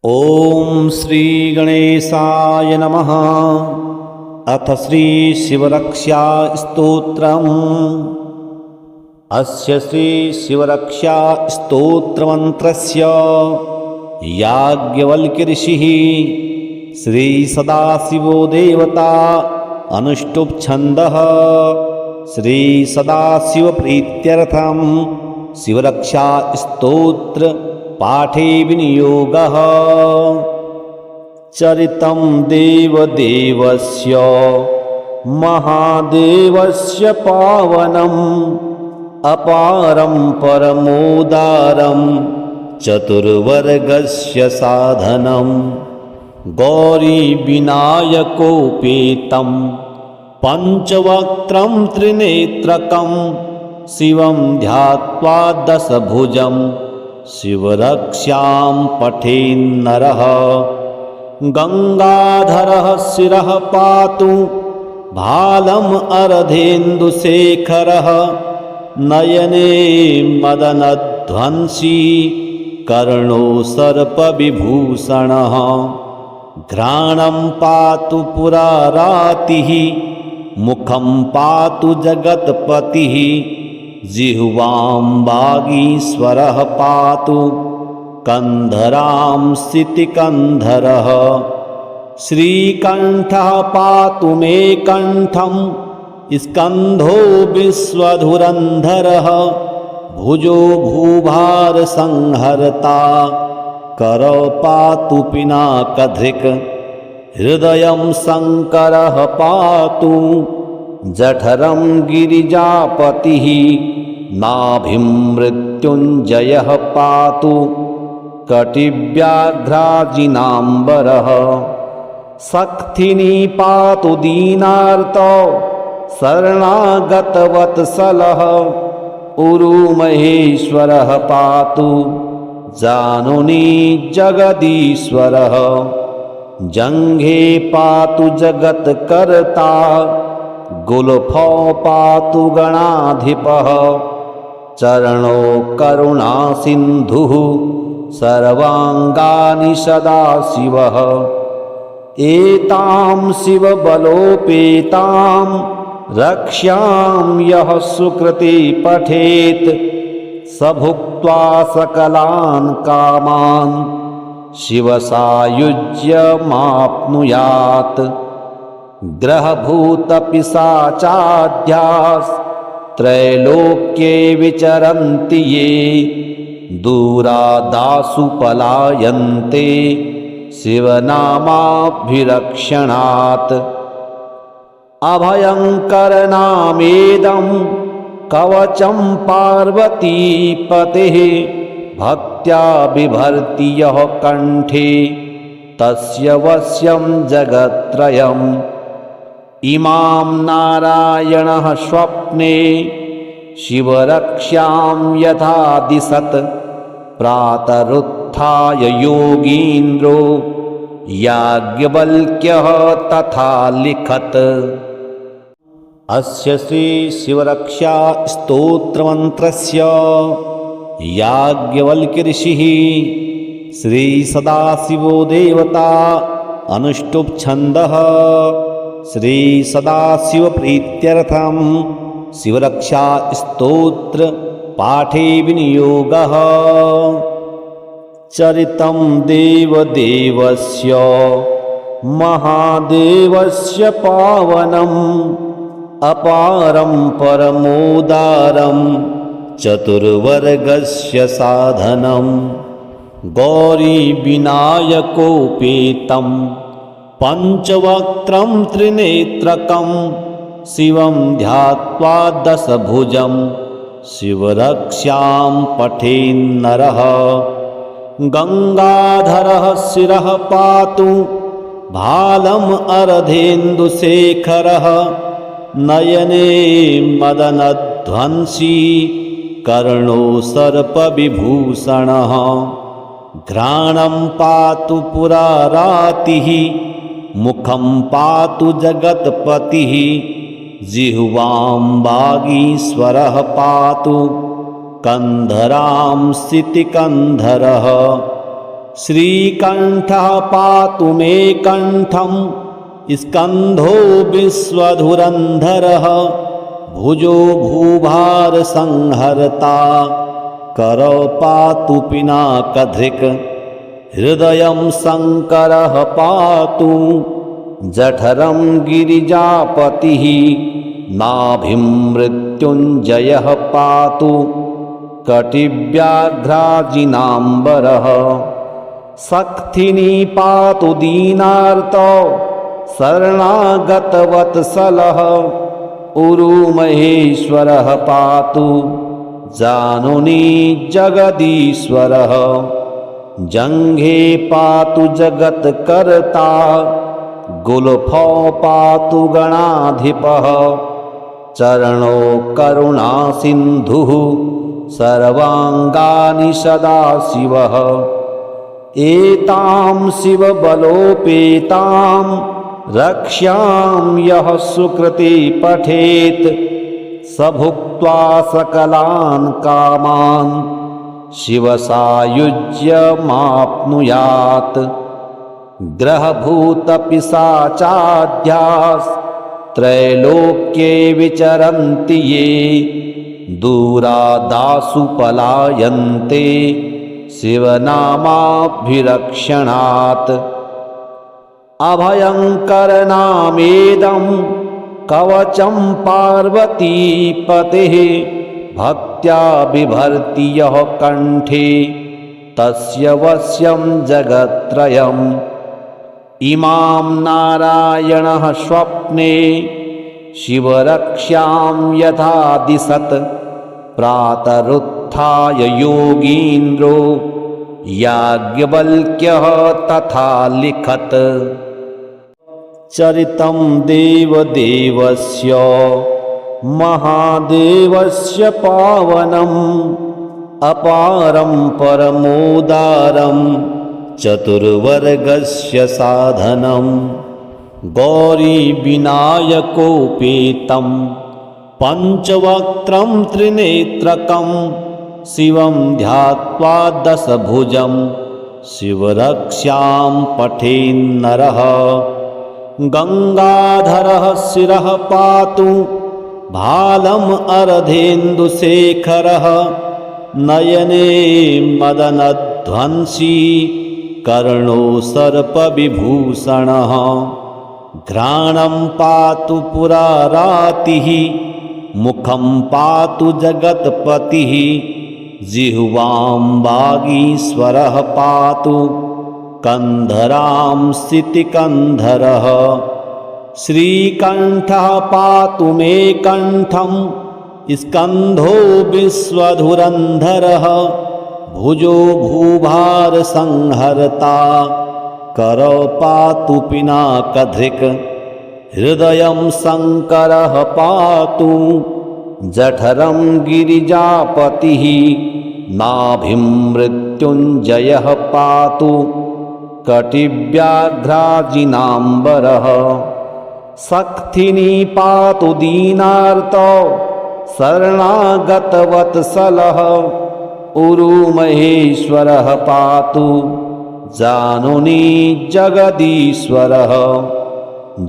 ओम श्री गणेशाय नमः। अथ श्री शिवरक्षा स्तोत्रम्। अस्य श्री शिवरक्षा स्तोत्रमन्त्रस्य याज्ञवल्क्य ऋषिः श्री सदाशिवो देवता अनुष्टुप् छन्दः श्री सदाशिव प्रीत्यर्थं शिवरक्षा स्तोत्र पाठे विनियोगः। चरितं देवदेवस्य महादेवस्य पावनम् अपारं परमोदारं चतुर्वर्गस्य साधनं गौरीविनायकोपेतं पञ्चवक्त्रं त्रिनेत्रकं शिवं ध्यात्वा दशभुजं शिवरक्षां पठेन्नरः। गंगाधरः शिरः पातु भालम् अर्धेन्दुशेखरः नयने मदनध्वंसी कर्णो सर्पविभूषणः। घ्राणं पातु पुरारातिः मुखं पातु जगत्पतिः जिह्वां वागीश्वरः पातु कन्धरां सितिकन्धरः। श्रीकण्ठः पातु मे कण्ठं स्कन्धो विश्वधुरन्धरः भुजो भूभारसंहर्ता करौ पातु पिनाकधृक्। हृदयं शङ्करः पातु जठरं गिरिजापतिः नाभिं मृत्युञ्जयः पातु कटिव्याघ्राजिनाम्बरः। शक्तिनी पातु दीनार्तौ शरणागतवत्सलः उरुमहेश्वरः पातु जानुनी जगदीश्वरः। जङ्घे पातु जगत्कर्ता गुल्फौ पातु गणाधिपः। चरणौ करुणासिन्धुः सर्वाङ्गानि सदाशिवः। एतां शिवबलोपेतां रक्ष्यां यः सुकृती पठेत् स भुक्त्वा सकलान् कामान् शिवसायुज्यमाप्नुयात्। ग्रहभूतपिशाचाद्यास्त्रैलोक्ये विचरन्ति ये दूरादासु पलायन्ते शिवनामाभिरक्षणात्। अभयङ्करनामेदं कवचं पार्वतीपतेः भक्त्या बिभर्ति यः कण्ठे तस्य वश्यं जगत्त्रयम्। इमां नारायणः स्वप्ने शिवरक्ष्यां यथा दिशत् प्रातरुत्थाय योगीन्द्रो याज्ञवल्क्यः तथा लिखत्। अस्य श्री शिवरक्षा स्तोत्रमन्त्रस्य याज्ञवल्क्य ऋषिः श्री सदाशिवो देवता अनुष्टुप् छन्दः श्री सदाशिव प्रीत्यर्थं शिवरक्षा स्तोत्र पाठे विनियोगः। चरितं देवदेवस्य महादेवस्य पावनम् अपारं परमोदारं चतुर्वर्गस्य साधनं गौरीविनायकोपेतं पञ्चवक्त्रं त्रिनेत्रकं शिवं ध्यात्वा दशभुजं शिवरक्षां पठेन्नरः। गंगाधरः शिरः पातु भालम् अर्धेन्दुशेखरः नयने मदनध्वंसी कर्णो सर्पविभूषणः। घ्राणं पातु पुरारातिः मुखं पातु जगत्पतिः जिह्वां वागीश्वरः पातु कन्धरां सितिकन्धरः। श्रीकण्ठः पातु मे कण्ठं स्कन्धो विश्वधुरन्धरः भुजो भूभारसंहर्ता करौ पातु पिनाकधृक् हृदयं शङ्करः पातु जठरं गिरिजापतिः नाभिं मृत्युञ्जयः पातु कटिव्याघ्राजिनाम्बरः शक्तिनी पातु दीनार्तो शरणागतवत्सलः उरुमहेश्वरः पातु जानुनी जगदीश्वरः जङ्घे पातु जगत्कर्ता गुल्फौ पातु गणाधिपः चरणो करुणासिन्धुः सर्वाङ्गानि सदाशिवः एतां शिवबलोपेतां रक्ष्यां यः सुकृति पठेत् स भुक्त्वा सकलान् कामान् शिवसायुज्यमाप्नुयात् ग्रहभूतपिशाचाद्यास्त्रैलोक्ये विचरन्ति ये दूरादासु पलायन्ते शिवनामाभिरक्षणात् अभयङ्करनामेदं कवचं पार्वतीपतेः भक्त्या बिभर्ति यः कण्ठे तस्य वश्यं जगत्त्रयम् इमां नारायणः स्वप्ने शिवरक्ष्यां यथा दिशत् प्रातरुत्थाय योगीन्द्रो याज्ञवल्क्यः तथा लिखत् चरितं देवदेवस्य महादेवस्य पावनम् अपारं परमोदारं चतुर्वर्गस्य साधनं गौरीविनायकोपेतं पञ्चवक्त्रं त्रिनेत्रकं शिवं ध्यात्वा दशभुजं शिवरक्ष्यां पठेन्नरः गङ्गाधरः शिरः पातु भालम् अर्धेन्दुशेखरः नयने मदनध्वंसी कर्णो सर्पविभूषणः घ्राणं पातु पुरारातिः मुखं पातु जगत्पतिः जिह्वां वागीश्वरः पातु कन्धरां सितिकन्धरः श्रीकण्ठः पातु मे कण्ठं स्कन्धो विश्वधुरन्धरः भुजो भूभारसंहर्ता करौ पातु पिनाकधृक् हृदयं शङ्करः पातु जठरं गिरिजापतिः नाभिं मृत्युञ्जयः पातु कटिव्याघ्राजिनाम्बरः शक्तिनी पातु दीनार्तो शरणागतवत्सलः उरुमहेश्वरः पातु जानुनी जगदीश्वरः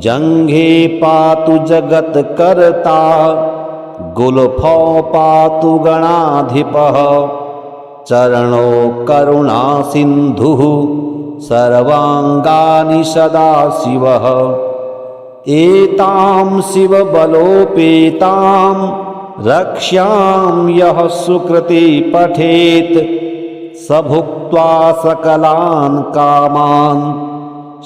जङ्घे पातु जगत्कर्ता गुल्फौ पातु गणाधिपः चरणो करुणासिन्धुः सर्वाङ्गानि सदाशिवः एतां शिवबलोपेतां रक्ष्यां यः सुकृति पठेत् स भुक्त्वा सकलान् कामान्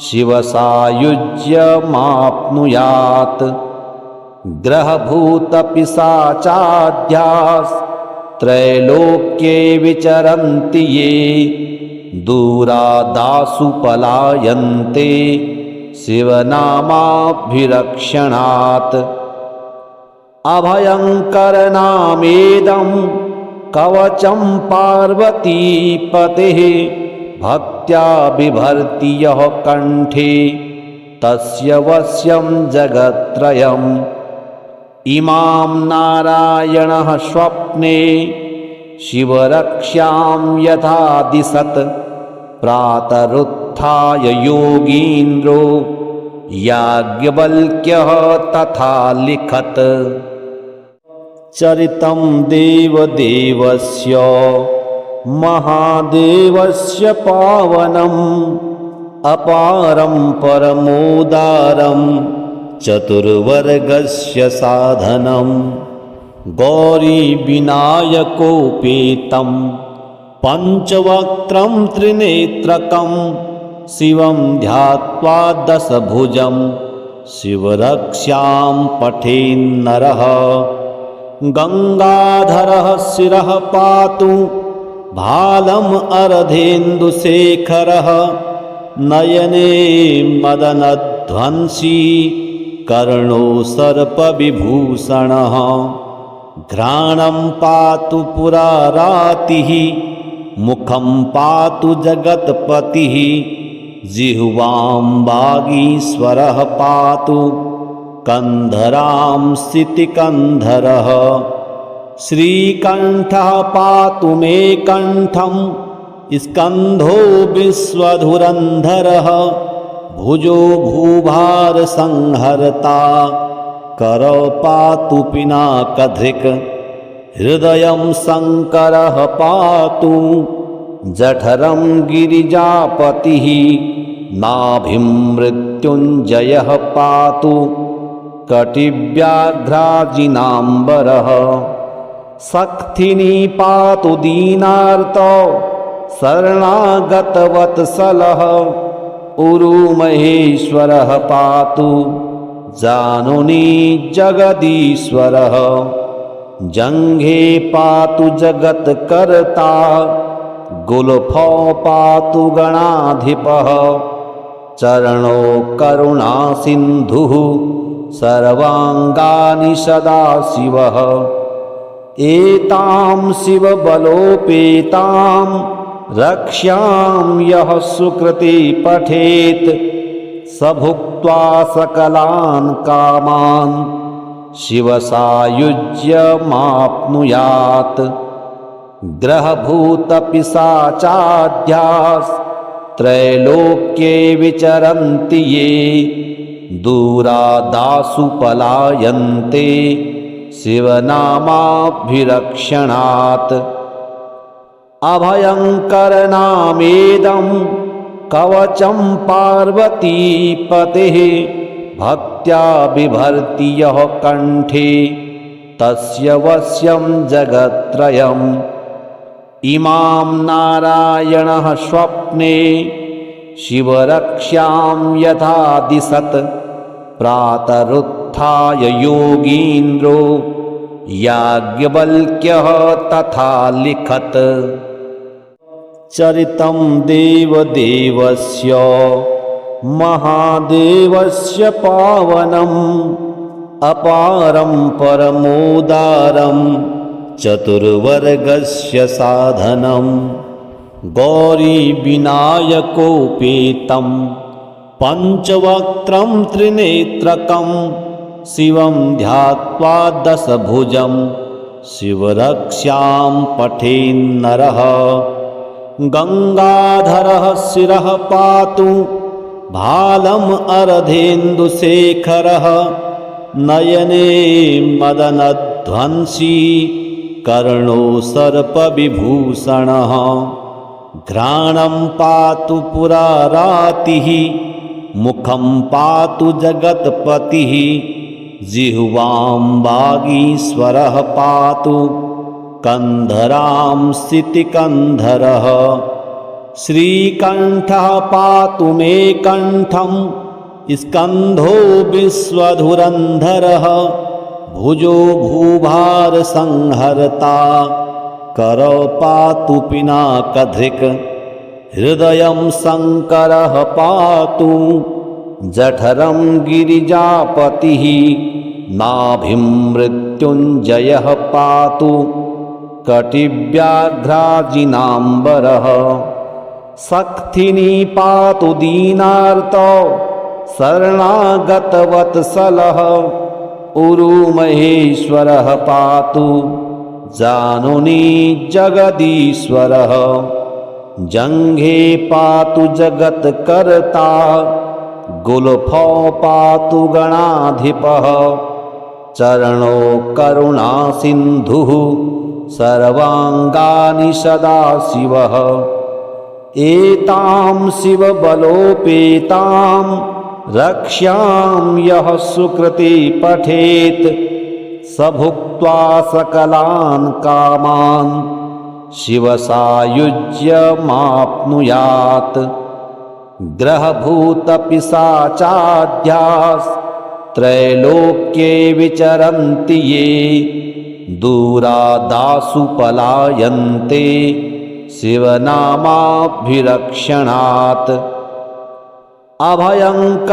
शिवसायुज्यमाप्नुयात् ग्रहभूतपिशाचाद्यास्त्रैलोक्ये विचरन्ति ये दूरादासु पलायन्ते शिवनामाभिरक्षणात् अभयङ्करनामेदं कवचं पार्वतीपतेः भक्त्या बिभर्ति यः कण्ठे तस्य वश्यं जगत्त्रयम् इमां नारायणः स्वप्ने शिवरक्ष्यां यथा दिशत् प्रातरुत्थाय योगीन्द्रो याज्ञवल्क्यः तथा लिखत। चरितं देवदेवस्य महादेवस्य पावनम् अपारं परमोदारं चतुर्वर्गस्य साधनं गौरीविनायकोपेतं पञ्चवक्त्रं त्रिनेत्रकं शिवं ध्यात्वा दशभुजं शिवरक्ष्यां पठेन्नरः। गंगाधरः शिरः पातु भालम् अर्धेन्दुशेखरः नयने मदनध्वंसी कर्णो सर्पविभूषणः। घ्राणं पातु पुरारातिः मुखं पातु जगत्पतिः जिह्वां वागीश्वरः पातु कंधरां सितिकन्धरः। श्रीकण्ठः पातु मे कण्ठं स्कन्धो विश्वधुरन्धरः भुजो भूभारसंहर्ता करौ पातु पिनाकधृक्। हृदयं शङ्करः पातु जठरं गिरिजापतिः नाभिं मृत्युञ्जयः पातु कटिव्याघ्राजिनाम्बरः। शक्तिनी पातु दीनार्तो शरणागतवत्सलः उरुमहेश्वरः पातु जानुनी जगदीश्वरः। जङ्घे पातु जगत्कर्ता गुल्फौ पातु गणाधिपः। चरणो करुणासिन्धुः सर्वाङ्गानि सदाशिवः। एतां शिवबलोपेतां रक्ष्यां यः सुकृते पठेत् स भुक्त्वा सकलान् कामान् शिवसायुज्यमाप्नुयात्। ग्रहभूतपिशाचाढ्यास्त्रैलोक्ये विचरन्ति ये दूरादासु पलायन्ते शिवनामाभिरक्षणात्। अभयङ्करनामेदं कवचं पार्वतीपतेः भक्त्या बिभर्ति यः कण्ठे तस्य वश्यं जगत्त्रयम्। इमां नारायणः स्वप्ने शिवरक्ष्यां यथा दिशत् प्रातरुत्थाय योगीन्द्रो याज्ञवल्क्यः तथा लिखत। चरितं देवदेवस्य महादेवस्य पावनम् अपारं परमोदारं चतुर्वर्गस्य साधनं गौरीविनायकोपेतं पञ्चवक्त्रं त्रिनेत्रकं शिवं ध्यात्वा दशभुजं शिवरक्ष्यां पठेन्नरः। गंगाधरः शिरः पातु भालम् अर्धेन्दुशेखरः नयने मदनध्वंसी कर्णो सर्पविभूषणः। घ्राणं पातु पुरारातिः मुखं पातु जगत्पतिः जिह्वां वागीश्वरः पातु कंधरां सितिकन्धरः। श्रीकण्ठः पातु मे कण्ठं स्कन्धो विश्वधुरन्धरः भुजो भूभारसंहर्ता करौ पातु पिनाकधृक्। हृदयं शङ्करः पातु जठरं गिरिजापतिः नाभिं मृत्युञ्जयः पातु कटिव्याघ्राजिनाम्बरः। शक्तिनी पातु दीनार्तो शरणागतवत्सलः उरुमहेश्वरः पातु जानुनी जगदीश्वरः। जङ्घे पातु जगत्कर्ता गुल्फौ पातु गणाधिपः चरणौ करुणासिन्धुः सर्वाङ्गानि सदाशिवः एतां शिवबलोपेतां रक्ष्यां यः सुकृती पठेत् स भुक्त्वा सकलान् कामान् शिवसायुज्यमाप्नुयात् ग्रहभूतपिशाचाद्यास्त्रैलोक्ये विचरन्ति ये दूरादासु पलायन्ते शिवनामाभिरक्षणात् अभयङ्करनामेदं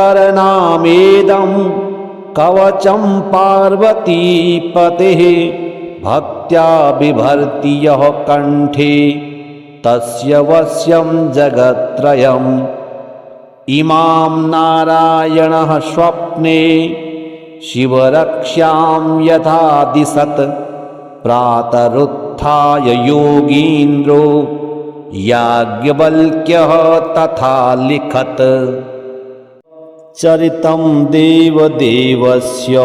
कवचं पार्वतीपतेः भक्त्या बिभर्ति यः कण्ठे तस्य वश्यं जगत्त्रयम् इमां नारायणः स्वप्ने शिवरक्ष्यां यथा दिशत् प्रातरुत्थाय योगीन्द्रो याज्ञवल्क्यः तथा लिखत् चरितं देवदेवस्य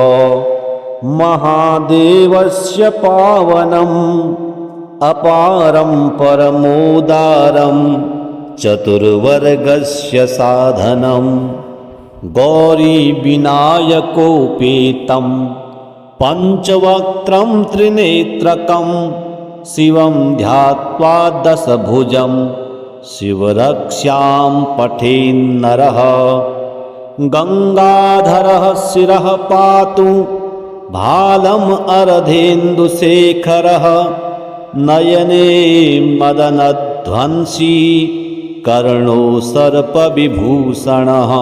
महादेवस्य पावनम् अपारं परमोदारं चतुर्वर्गस्य साधनं गौरीविनायकोपेतं पञ्चवक्त्रं त्रिनेत्रकं शिवं ध्यात्वा दशभुजं शिवरक्ष्यां पठेन्नरः गङ्गाधरः शिरः पातु भालम् अर्धेन्दुशेखरः नयने मदनध्वंसी कर्णो सर्पविभूषणः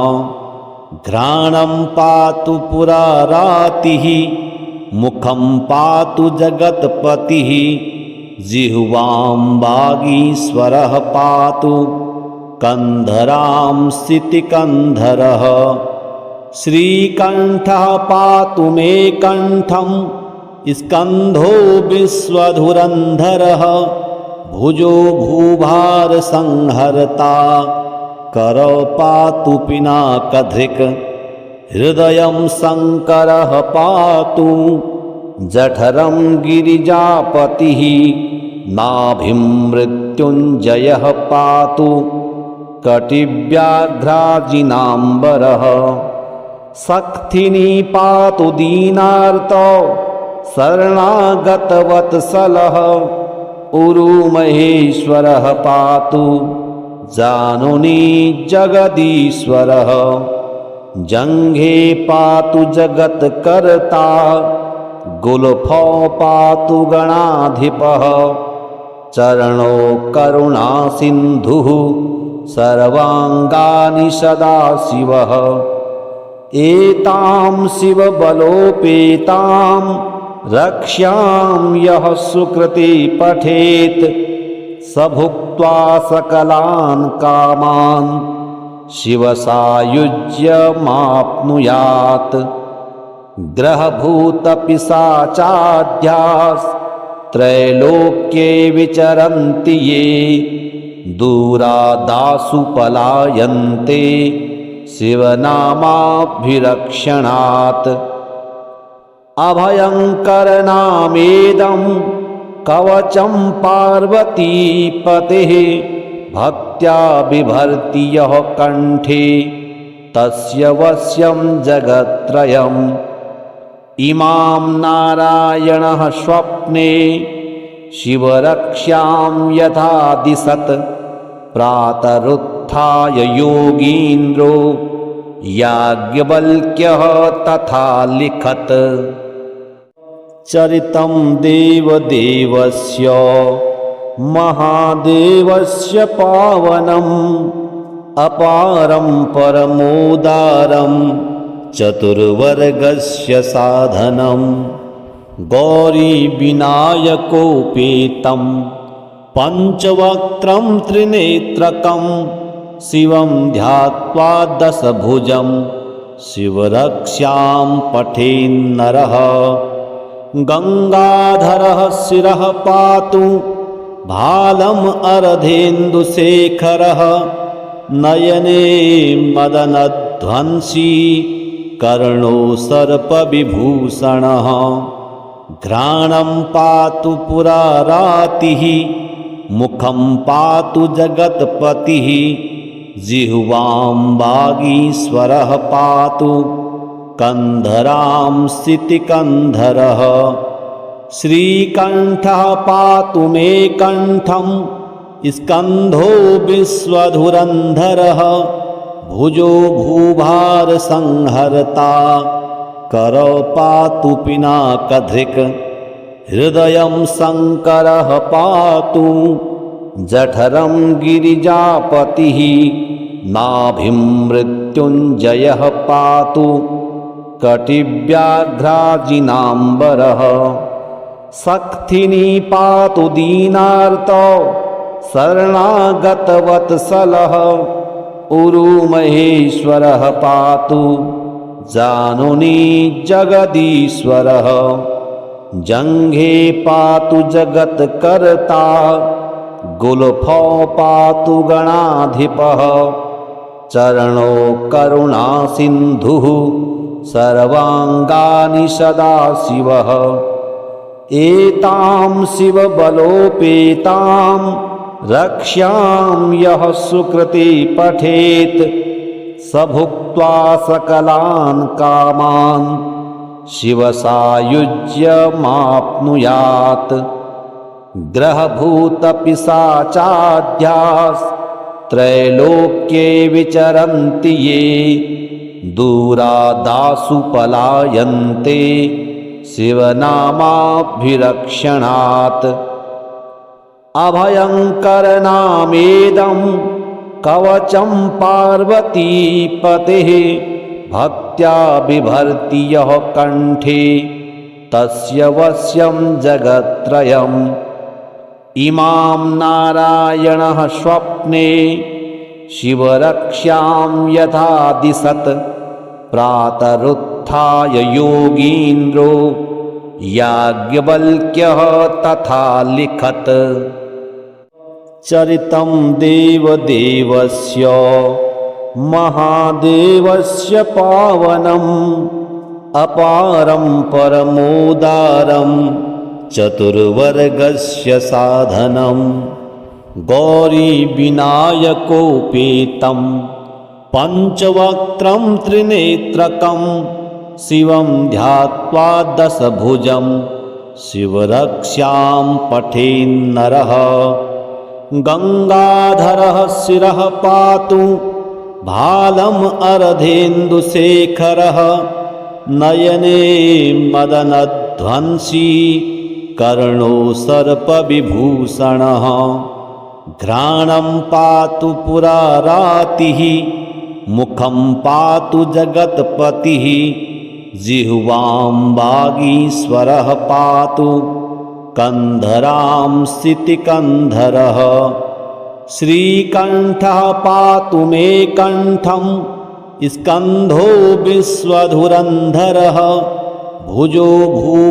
घ्राणं पातु पुरारातिः मुखं पातु जगत्पतिः जिह्वां वागीश्वरः पातु कन्धरां सितिकन्धरः श्रीकण्ठः पातु मे कण्ठं स्कन्धो विश्वधुरन्धरः भुजो भूभारसंहर्ता करौ पातु पिनाकधृक् हृदयं शङ्करः पातु जठरं गिरिजापतिः नाभिं मृत्युञ्जयः पातु कटिव्याघ्राजिनाम्बरः शक्तिनी पातु दीनार्तौ शरणागतवत्सलः उरुमहेश्वरः पातु जानुनी जगदीश्वरः जङ्घे पातु जगत्कर्ता गुल्फौ पातु गणाधिपः चरणौ करुणासिन्धुः सर्वाङ्गानि सदाशिवः एतां शिवबलोपेतां रक्ष्यां यः सुकृती पठेत् स भुक्त्वा सकलान् कामान् शिवसायुज्यमाप्नुयात् ग्रहभूतपिशाचाद्यास्त्रैलोक्ये विचरन्ति ये दूरादासु पलायन्ते शिवनामाभिरक्षणात् अभयङ्करनामेदं कवचं पार्वतीपतेः भक्त्या बिभर्ति यः कण्ठे तस्य वश्यं जगत्त्रयम् इमां नारायणः स्वप्ने शिवरक्ष्यां यथा दिशत् प्रातरुत्थाय योगीन्द्रो याज्ञवल्क्यः तथा लिखत् चरितं देवदेवस्य महादेवस्य पावनम् अपारं परमोदारं चतुर्वर्गस्य साधनं गौरीविनायकोपेतं पञ्चवक्त्रं त्रिनेत्रकं शिवं ध्यात्वा दशभुजं शिवरक्ष्यां पठेन्नरः गङ्गाधरः शिरः पातु भालम् अर्धेन्दुशेखरः नयने मदनध्वंसी कर्णो सर्पविभूषणः घ्राणं पातु पुरारातिः मुखं पातु जगत्पतिः जिह्वां वागीश्वरः पातु कन्धरां सितिकन्धरः श्रीकण्ठः पातु मे कण्ठं स्कन्धो विश्वधुरन्धरः भुजो भूभारसंहर्ता करौ पातु पिनाकधृक् हृदयं शङ्करः पातु जठरं गिरिजापतिः नाभिं मृत्युञ्जयः पातु कटिव्याघ्राजिनाम्बरः शक्तिनी पातु दीनार्तो शरणागतवत्सलः उरुमहेश्वरः पातु जानुनी जगदीश्वरः जङ्घे पातु जगत्कर्ता गुल्फौ पातु गणाधिपः चरणो करुणासिन्धुः सर्वाङ्गानि सदाशिवः एतां शिवबलोपेतां रक्ष्यां यः सुकृती पठेत् स भुक्त्वा सकलान् कामान् शिवसायुज्यमाप्नुयात् ग्रहभूतपिशाचाद्यास्त्रैलोक्ये विचरन्ति ये दूरादासु पलायन्ते शिवनामाभिरक्षणात् अभयङ्करनामेदं कवचं पार्वतीपतेः भक्त्या बिभर्ति यः कण्ठे तस्य वश्यं जगत्त्रयम् इमां नारायणः स्वप्ने शिवरक्ष्यां यथा दिशत् प्रातरुत्थाय योगीन्द्रो याज्ञवल्क्यः तथा लिखत् चरितं देवदेवस्य महादेवस्य पावनम् अपारं परमोदारं चतुर्वर्गस्य साधनं गौरीविनायकोपेतं पञ्चवक्त्रं त्रिनेत्रकं शिवं ध्यात्वा दशभुजं शिवरक्ष्यां पठेन्नरः गङ्गाधरः शिरः पातु भालम् अर्धेन्दुशेखरः नयने मदनध्वंसी कर्णो सर्पविभूषणः घ्राणं पातु पुरारातिः मुखं पातु जगत्पतिः जिह्वां वागीश्वरः पातु कन्धरां सितिकन्धरः श्रीकण्ठः पातु मे कण्ठं स्कन्धो विश्वधुरन्धरः भुजो भूभारसंहर्ता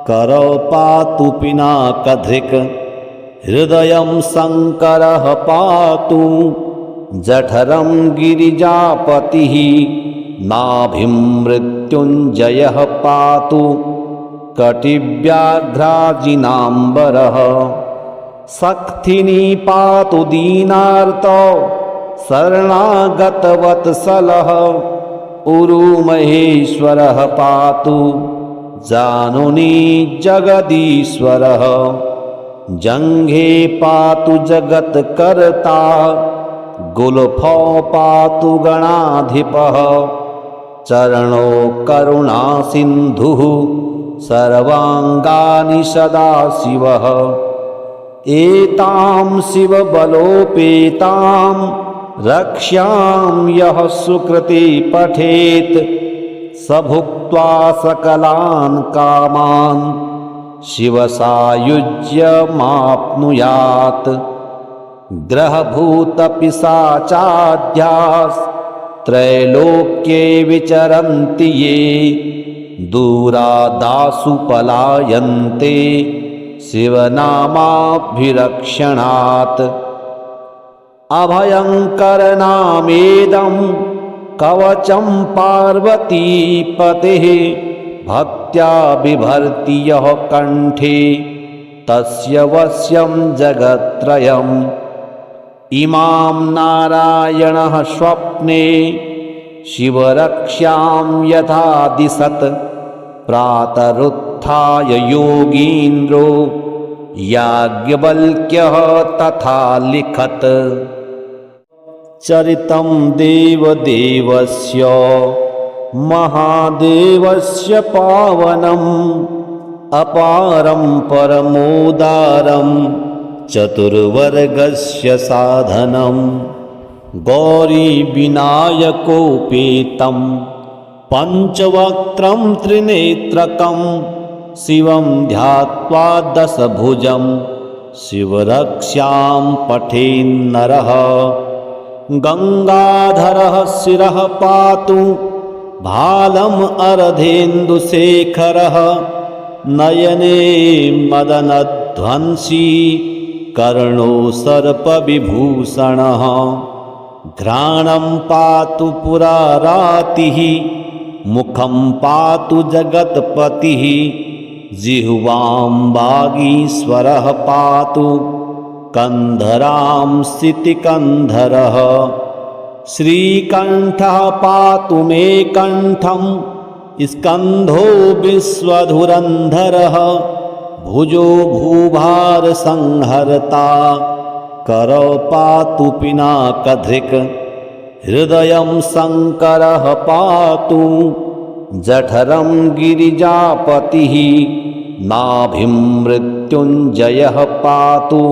करौ पातु पिनाकधृक् हृदयं शङ्करः पातु जठरं गिरिजापतिः नाभिं मृत्युञ्जयः पातु कटिव्याघ्राजिनाम्बरः शक्तिनी पातु दीनार्तो शरणागतवत्सलः उरुमहेश्वरः पातु जानुनी जगदीश्वरः जङ्घे पातु जगत्कर्ता गुल्फौ पातु गणाधिपः चरणो करुणासिन्धुः सर्वाङ्गानि सदाशिवः एतां शिवबलोपेतां रक्ष्यां यः सुकृती पठेत् स भुक्त्वा सकलान् कामान् शिवसायुज्यमाप्नुयात् ग्रहभूतपिशाचाद्यास्त्रैलोक्ये विचरन्ति ये दूरादासु पलायन्ते शिवनामाभिरक्षणात् अभयङ्करनामेदं कवचं पार्वतीपतेः भक्त्या बिभर्ति यः कण्ठे तस्य वश्यं जगत्त्रयम् इमां नारायणः स्वप्ने शिवरक्ष्यां यथा दिशत् प्रातरुत्थाय योगीन्द्रो याज्ञवल्क्यः तथा लिखत् चरितं देवदेवस्य महादेवस्य पावनम् अपारं परमोदारं चतुर्वर्गस्य साधनं गौरीविनायकोपेतं पञ्चवक्त्रं त्रिनेत्रकं शिवं ध्यात्वा दशभुजं शिवरक्ष्यां पठेन्नरः गङ्गाधरः शिरः पातु भालम् अर्धेन्दुशेखरः नयने मदनध्वंसी कर्णो सर्पविभूषणः घ्राणं पातु पुरारातिः मुखं पातु जगत्पतिः जिह्वां वागीश्वरः पातु कन्धरां सितिकन्धरः श्रीकण्ठः पातु मे कण्ठं स्कन्धो विश्वधुरन्धरः भुजो भूभारसंहर्ता करौ पातु पिनाकधृक् हृदयं शङ्करः पातु जठरं गिरिजापतिः नाभिं मृत्युञ्जयः पातु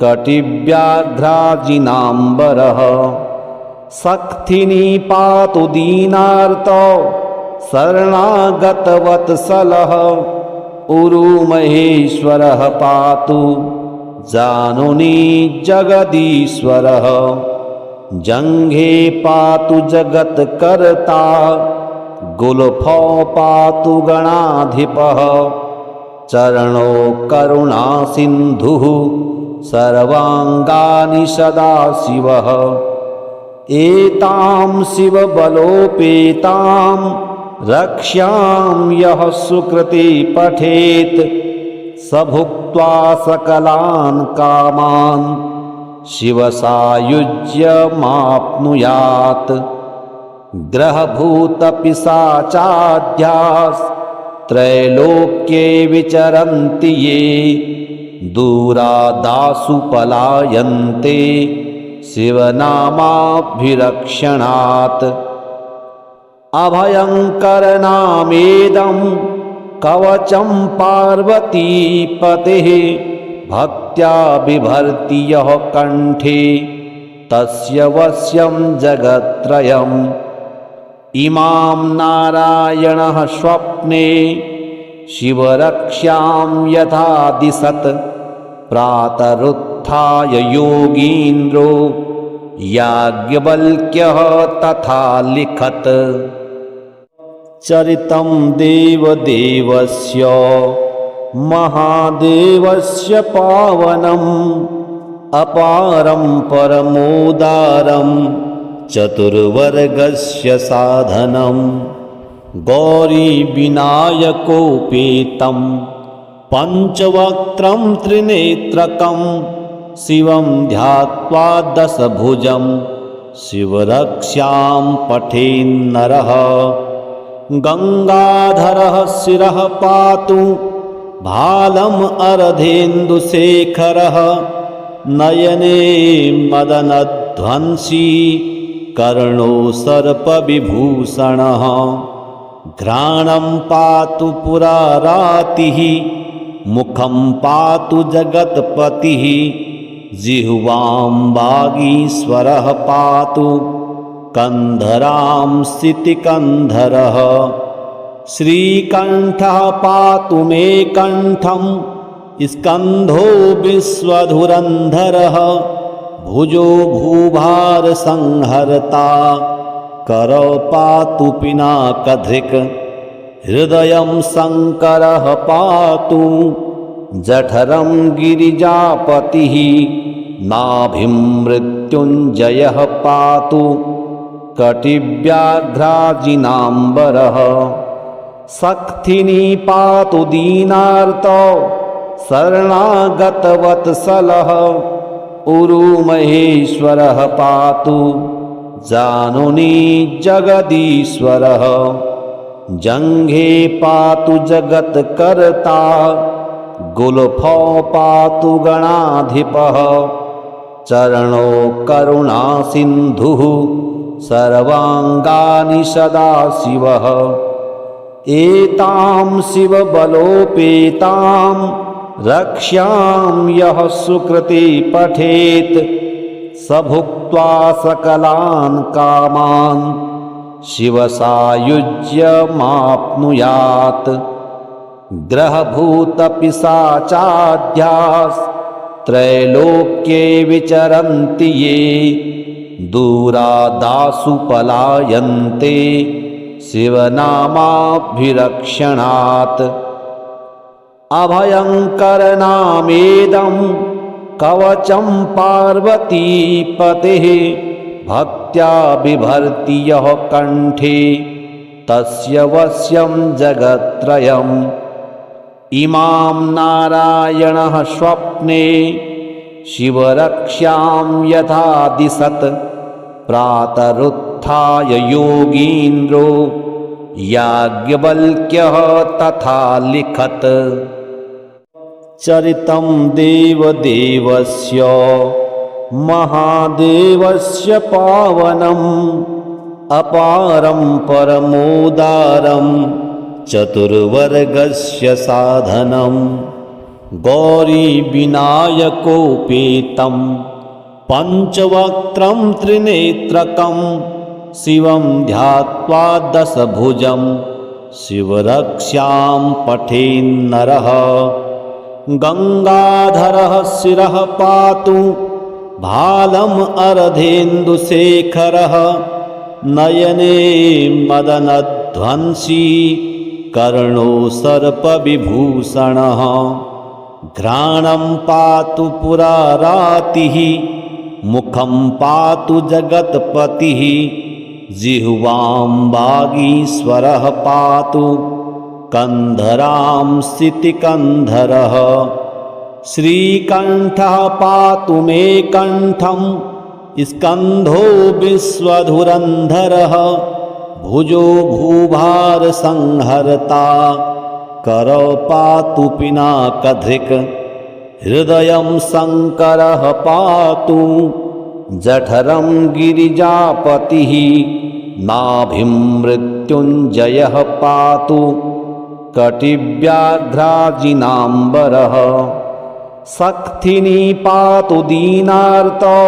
कटिव्याघ्राजिनाम्बरः शक्तिनी पातु दीनार्तो शरणागतवत्सलः उरुमहेश्वरः पातु जानुनी जगदीश्वरः जङ्घे पातु जगत्कर्ता गुल्फौ पातु गणाधिपः चरणो करुणासिन्धुः सर्वाङ्गानि सदाशिवः एतां शिवबलोपेतां रक्ष्यां यः सुकृते पठेत् स भुक्त्वा सकलान् कामान् शिवसायुज्यमाप्नुयात् ग्रहभूतपिशाचाढ्यास्त्रैलोक्ये विचरन्ति ये दूरादासु पलायन्ते शिवनामाभिरक्षणात् अभयङ्करनामेदं कवचं पार्वतीपतेः भक्त्या बिभर्ति यः कण्ठे तस्य वश्यं जगत्त्रयम् इमां नारायणः स्वप्ने शिवरक्ष्यां यथा दिशत् प्रातरुत्थाय योगीन्द्रो याज्ञवल्क्यः तथा लिखत् चरितं देवदेवस्य महादेवस्य पावनम् अपारं परमोदारं चतुर्वर्गस्य साधनं गौरीविनायकोपेतं पञ्चवक्त्रं त्रिनेत्रकं शिवं ध्यात्वा दशभुजं शिवरक्ष्यां पठेन्नरः गङ्गाधरः शिरः पातु भालम् अर्धेन्दुशेखरः नयने मदनध्वंसी कर्णो सर्पविभूषणः घ्राणं पातु पुरारातिः मुखं पातु जगत्पतिः जिह्वां वागीश्वरः पातु कन्धरां सितिकन्धरः श्रीकण्ठः पातु मे कण्ठं स्कन्धो विश्वधुरन्धरः भुजो भूभारसंहर्ता करौ पातु पिनाकधृक् हृदयं शङ्करः पातु जठरं गिरिजापतिः नाभिं मृत्युञ्जयः पातु कटिव्याघ्राजिनाम्बरः सक्थिनी पातु दीनार्तो शरणागतवत्सलः उरुमहेश्वरः पातु जानुनी जगदीश्वरः जङ्घे पातु जगत्कर्ता गुल्फो पातु गणाधिपः चरणो करुणासिन्धुः सर्वाङ्गानि सदाशिवः एतां शिवबलोपेतां रक्ष्यां यः सुकृते पठेत् स भुक्त्वा सकलान् कामान् शिवसायुज्यमाप्नुयात् ग्रहभूतपिशाचाद्यास्त्रैलोक्ये विचरन्ति ये दूरादासु पलायन्ते शिवनामाभिरक्षणात् अभयङ्करनामेदं कवचं पार्वतीपतेः भक्त्या बिभर्ति यः कण्ठे तस्य वश्यं जगत्त्रयम् इमां नारायणः स्वप्ने शिवरक्ष्यां यथा दिशत् प्रातरुत्थाय योगीन्द्रो याज्ञवल्क्यः तथा लिखत् चरितं देवदेवस्य महादेवस्य पावनम् अपारं परमोदारं चतुर्वर्गस्य साधनं गौरीविनायकोपेतं पञ्चवक्त्रं त्रिनेत्रकं शिवं ध्यात्वा दशभुजं शिवरक्ष्यां पठेन्नरः गङ्गाधरः शिरः पातु भालम् अर्धेन्दुशेखरः नयने मदनध्वंसी कर्णो सर्पविभूषणः घ्राणं पातु पुरारातिः मुखं पातु जगत्पतिः जिह्वां वागीश्वरः पातु कन्धरां सितिकन्धरः श्रीकण्ठः पातु मे कण्ठं स्कन्धो विश्वधुरन्धरः भुजो भूभारसंहर्ता करौ पातु पिनाकधृक् हृदयं शङ्करः पातु जठरं गिरिजापतिः नाभिं मृत्युञ्जयः पातु कटिव्याघ्राजिनाम्बरः सक्थिनी पातु दीनार्तो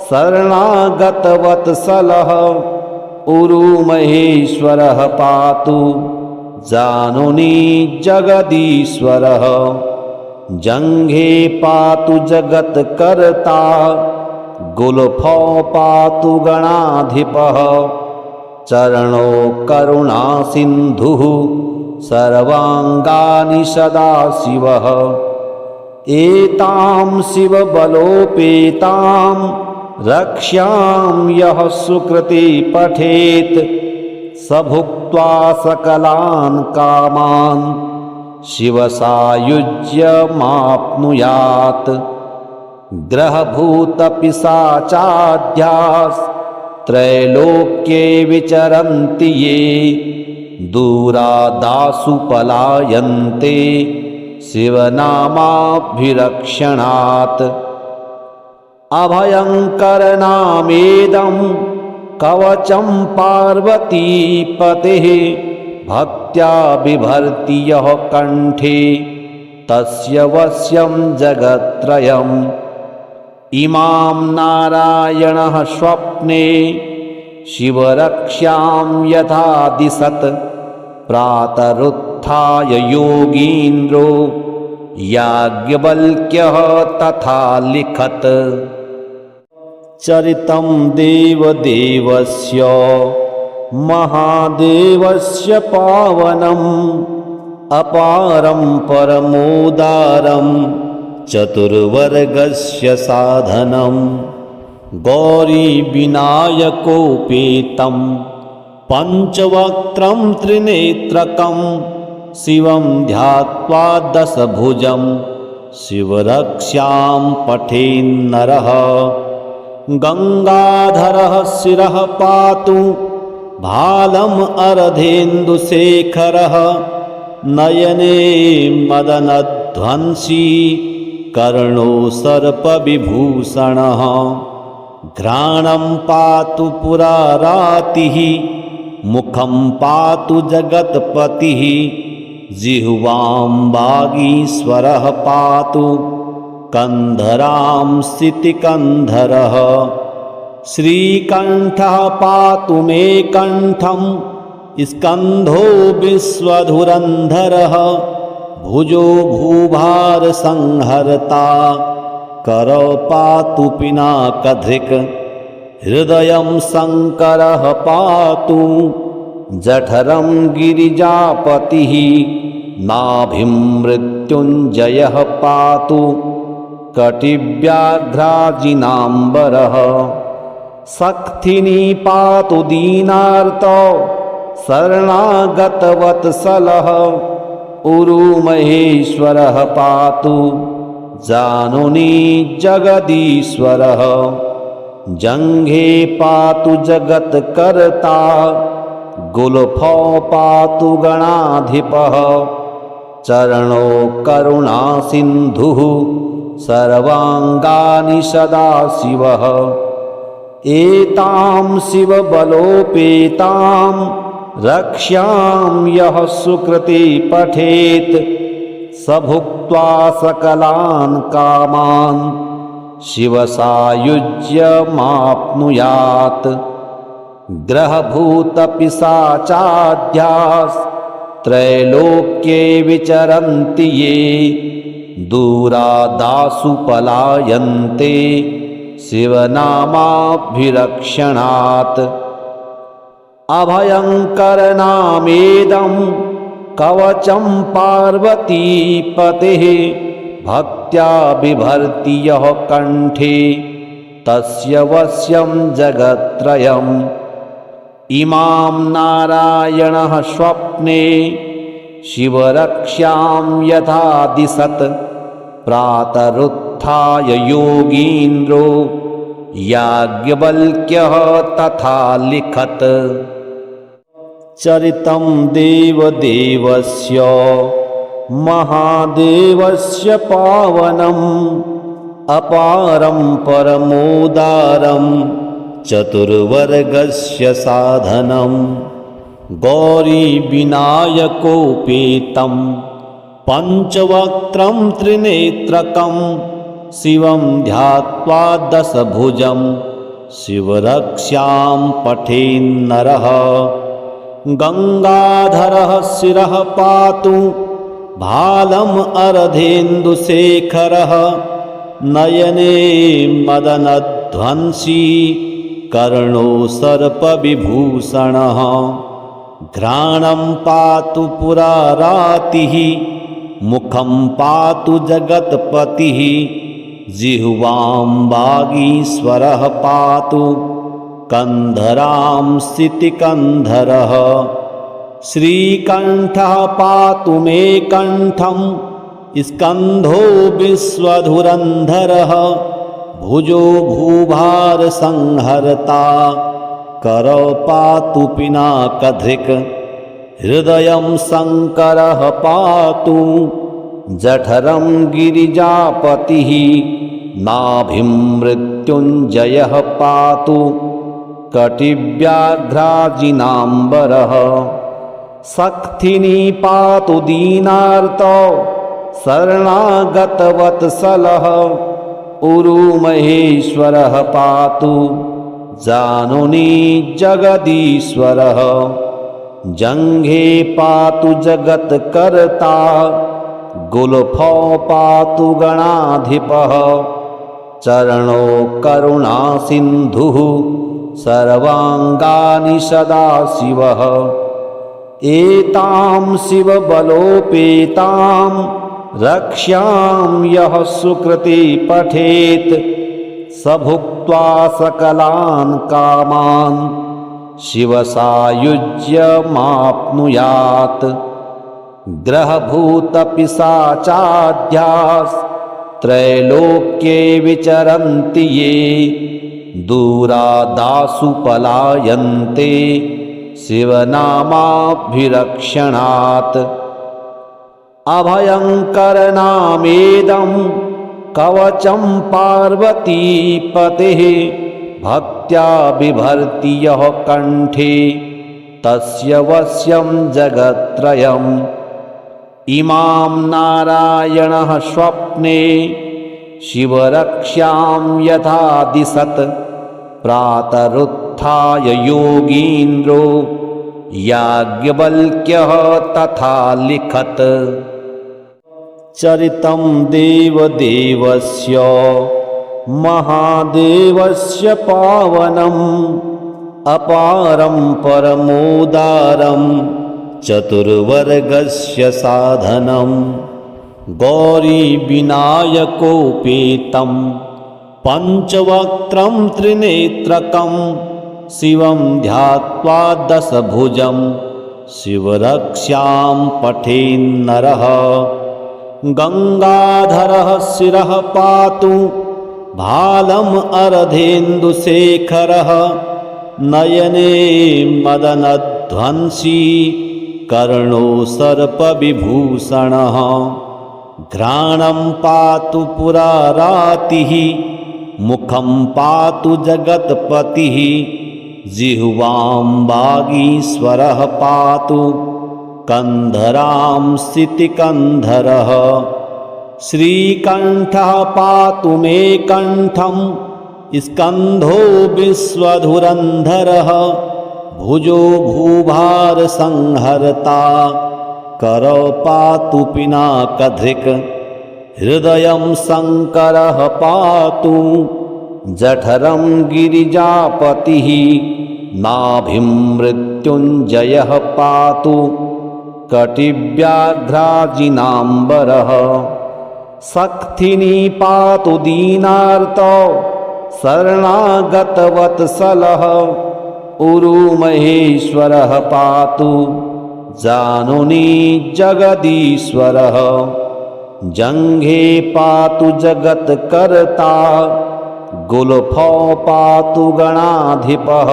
शरणागतवत्सलः उरुमहेश्वरः पातु जानुनी जगदीश्वरः जङ्घे पातु जगत्कर्ता गुल्फो पातु गणाधिपः चरणो करुणासिन्धुः सर्वाङ्गानि सदाशिवः एतां शिवबलोपेतां रक्ष्यां यः सुकृते पठेत् स भुक्त्वा सकलान् कामान् शिवसायुज्यमाप्नुयात् ग्रहभूतपिशाचाद्यास्त्रैलोक्ये विचरन्ति ये दूरादासु पलायन्ते शिवनामाभिरक्षणात् अभयङ्करनामेदं कवचं पार्वतीपतेः भक्त्या बिभर्ति यः कण्ठे तस्य वश्यं जगत्त्रयम् इमां नारायणः स्वप्ने शिवरक्ष्यां यथा दिशत् प्रातरुत्थाय योगीन्द्रो याज्ञवल्क्यः तथा लिखत् चरितं देवदेवस्य महादेवस्य पावनम् अपारं परमोदारं चतुर्वर्गस्य साधनं गौरीविनायकोपेतं पञ्चवक्त्रं त्रिनेत्रकं शिवं ध्यात्वा दशभुजं शिवरक्ष्यां पठेन्नरः गङ्गाधरः शिरः पातु भालम् अर्धेन्दुशेखरः नयने मदनध्वंसी कर्णो सर्पविभूषणः घ्राणं पातु पुरारातिः मुखं पातु जगत्पतिः जिह्वां वागीश्वरः पातु कन्धरां सितिकन्धरः श्रीकण्ठः पातु मे कण्ठं स्कन्धो विश्वधुरन्धरः भुजो भूभारसंहर्ता करौ पातु पिनाकधृक् हृदयं शङ्करः पातु जठरं गिरिजापतिः नाभिं मृत्युञ्जयः पातु कटिव्याघ्राजिनाम्बरः शक्तिनी पातु दीनार्तो शरणागतवत्सलः उरुमहेश्वरः पातु जानुनी जगदीश्वरः जङ्घे पातु जगत्कर्ता गुल्फौ पातु गणाधिपः चरणो करुणासिन्धुः सर्वाङ्गानि सदाशिवः एतां शिवबलोपेतां रक्ष्यां यः सुकृती पठेत् स भुक्त्वा सकलान् कामान् शिवसायुज्यमाप्नुयात् ग्रहभूतपिशाचाढ्यास्त्रैलोक्ये विचरन्ति ये दूरादासु पलायन्ते शिवनामाभिरक्षणात् अभयङ्करनामेदं कवचं पार्वतीपतेः भक्त्या बिभर्ति यः कण्ठे तस्य वश्यं जगत्त्रयम् इमां नारायणः स्वप्ने शिवरक्ष्यां यथा दिशत् प्रातरुत्थाय योगीन्द्रो याज्ञवल्क्यः तथा लिखत् चरितं देवदेवस्य महादेवस्य पावनम् अपारं परमोदारं चतुर्वर्गस्य साधनं गौरीविनायकोपेतं पञ्चवक्त्रं त्रिनेत्रकं शिवं ध्यात्वा दशभुजं शिवरक्ष्यां पठेन्नरः गङ्गाधरः शिरः पातु भालम् अर्धेन्दुशेखरः नयने मदनध्वंसी कर्णो सर्पविभूषणः घ्राणं पातु पुरारातिः मुखं पातु जगत्पतिः जिह्वां वागीश्वरः पातु कन्धरां सितिकन्धरः श्रीकण्ठः पातु मे कण्ठं स्कन्धो विश्वधुरन्धरः भुजो भूभारसंहर्ता करौ पातु पिनाकधृक् हृदयं शङ्करः पातु जठरं गिरिजापतिः नाभिं मृत्युञ्जयः पातु कटिव्याघ्राजिनाम्बरः शक्तिनी पातु दीनार्तो शरणागतवत्सलः उरुमहेश्वरः पातु जानुनी जगदीश्वरः जङ्घे पातु जगत्कर्ता गुल्फौ पातु गणाधिपः चरणो करुणासिन्धुः सर्वाङ्गानि सदाशिवः एतां शिवबलोपेतां रक्ष्यां यः सुकृति पठेत् स भुक्त्वा सकलान् कामान् शिवसायुज्यमाप्नुयात्। ग्रहभूतपिशाचाद्यास्त्रैलोक्ये विचरन्ति ये दूरादासु पलायन्ते शिवनामाभिरक्षणात्। अभयङ्करनामेदं कवचं पार्वतीपतेः भक्त्या बिभर्ति यः कण्ठे तस्य वश्यं जगत्त्रयम्। इमां नारायणः स्वप्ने शिवरक्ष्यां यथा दिशत् प्रातरुत्थाय योगीन्द्रो याज्ञवल्क्यः तथा लिखत्। चरितं देवदेवस्य महादेवस्य पावनम् अपारं परमोदारं चतुर्वर्गस्य साधनं। गौरीविनायकोपेतं पञ्चवक्त्रं त्रिनेत्रकं शिवं ध्यात्वा दशभुजं शिवरक्ष्यां पठेन्नरः। गङ्गाधरः शिरः पातु भालम् अर्धेन्दुशेखरः नयने मदनध्वंसी कर्णो सर्पविभूषणः। घ्राणं पातु पुरारातिः मुखं पातु जगत्पतिः जिह्वां वागीश्वरः पातु कन्धरां सितिकन्धरः। श्रीकण्ठः पातु मे कण्ठं स्कन्धो विश्वधुरन्धरः भुजो भूभारसंहर्ता करौ पातु पिनाकधृक्। हृदयं शङ्करः पातु जठरं गिरिजापतिः नाभिं मृत्युञ्जयः पातु कटिव्याघ्राजिनाम्बरः। शक्तिनी पातु दीनार्तो शरणागतवत्सलः उरुमहेश्वरः पातु जानुनी जगदीश्वरः। जङ्घे पातु जगत्कर्ता गुल्फौ पातु गणाधिपः।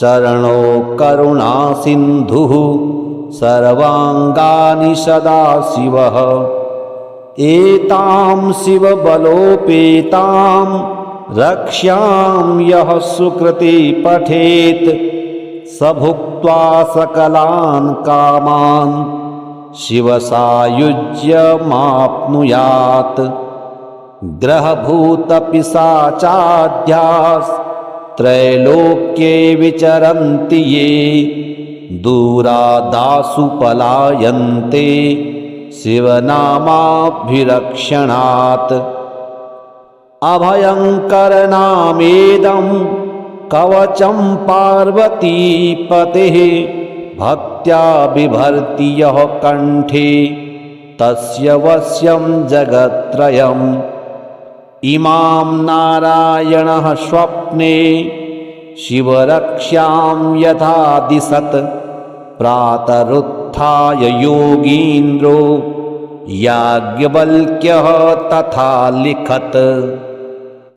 चरणो करुणासिन्धुः सर्वाङ्गानि सदाशिवः। एतां शिवबलोपेतां रक्ष्यां यः सुकृति पठेत् स भुक्त्वा सकलान् कामान् शिवसायुज्यमाप्नुयात्। ग्रहभूतपिशाचाद्यास्त्रैलोक्ये विचरन्ति ये दूरादासु पलायन्ते शिवनामाभिरक्षणात्। अभयङ्करनामेदं कवचं पार्वतीपतेः भक्त्या बिभर्ति यः कण्ठे तस्य वश्यं जगत्त्रयम्। इमां नारायणः स्वप्ने शिवरक्ष्यां यथा दिशत् प्रातरुत्थाय योगीन्द्रो याज्ञवल्क्यः तथा लिखत्।